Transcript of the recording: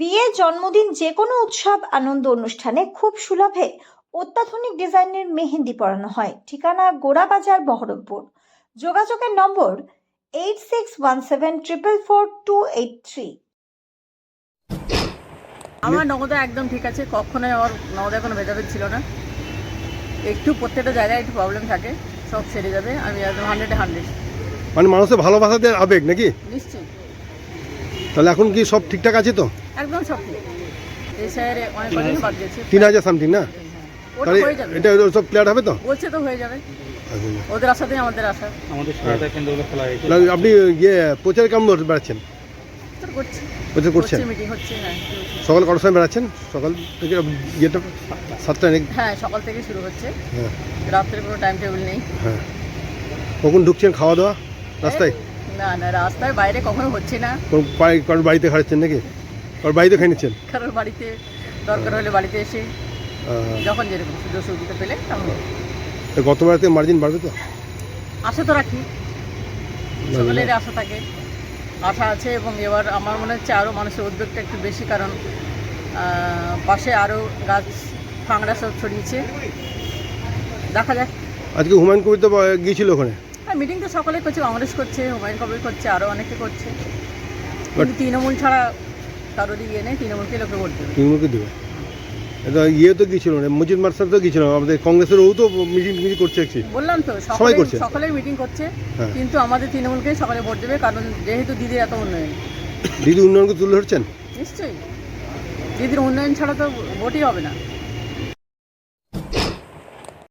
বিয়ে, জন্মদিন, যে কোনো উৎসব আনন্দ অনুষ্ঠানে খুব সুলভে অত্যাধুনিক ডিজাইনের মেহেন্দি পরানো হয়। ঠিকানা গোড়াবাজার, বহরমপুর। যোগাযোগের নম্বর 8617444283। আমার নগদা একদম ঠিক আছে, কখনোই আমার নগদা কোনো ভেদাভেদ ছিল না। একটু প্রত্যেকটা জায়গায় একটু প্রবলেম থাকে, সব সেরে যাবে। আমি একদম 100-100 মানে মানুষের ভালোবাসাতে আবেগ নাকি? নিশ্চয়ই, তাহলে এখন কি সব ঠিকঠাক আছে তো? একদম সব ঠিক। এই স্যার অনেক কদিন বাদ দিয়েছে, 3000 সামথিং না? ওটা তাহলে হয়ে যাবে। এটা সব ক্লিয়ার হবে তো? বলছে তো হয়ে যাবে, ওদের আশাতেই আমাদের আশা। আমাদের সহায়তা কেন্দ্রগুলো খোলা হয়েছে। তাহলে আপনি প্রচার কেমন বেড়াচ্ছেন? তো করছি, প্রচার করছেন? মিটিং হচ্ছে। হ্যাঁ, সকাল কটার সময় বেড়াচ্ছেন? সকাল থেকে ইয়েটা 7টায় নাকি? হ্যাঁ, সকাল থেকে শুরু হচ্ছে, হ্যাঁ রাত্রে কোনো টাইম টেবিল নেই। হ্যাঁ। কখন ঢুকছেন খাওয়া দাওয়া রাস্তায়? না না, রাস্তায় বাইরে কখনো হচ্ছে না। কারোর বাড়িতে খাচ্ছেন নাকি? কারোর বাড়িতে খেয়ে নিচ্ছেন? কারোর বাড়িতে দরকার হলে বাড়িতে এসে যখন যেরকম সুযোগ সুবিধা পেলে তখন। তো গতবার থেকে মার্জিন বাড়বে তো? আশা তো রাখি, সকলের আশা থাকে, আশা আছে। এবং এবার আমার মনে হচ্ছে আরও মানুষের উদ্যোগটা একটু বেশি, কারণ পাশে আরও গাছ ফাংড়া সব ছড়িয়েছে। দেখা যাক। আজকে হুমায়ুন কবির তো গিয়েছিল ওখানে। হ্যাঁ, মিটিং তো সকলে করছে, কংগ্রেস করছে, হুমায়ুন কবির করছে, আরও অনেকে করছে। কিন্তু তৃণমূল ছাড়া কারোরই ইয়ে নেই, তৃণমূলকে লোকে ভোট দেবে। তৃণমূলকে দেবে। এটা তো গিয়েছিল, মজিদ মার্সাল তো গিয়েছিল, আমাদের কংগ্রেসের ও তো মিটিং করছে। বললাম তো, সবাই করছে, সকলেই মিটিং করছে। হ্যাঁ। কিন্তু আমাদের তৃণমূলকে সকালে ভোট দেবে, কারণ যেহেতু দিদির এত উন্নয়ন। দিদি উন্নয়নকে তুলে ধরছেন? নিশ্চয়ই, দিদির উন্নয়ন ছাড়া তো ভোটই হবে না।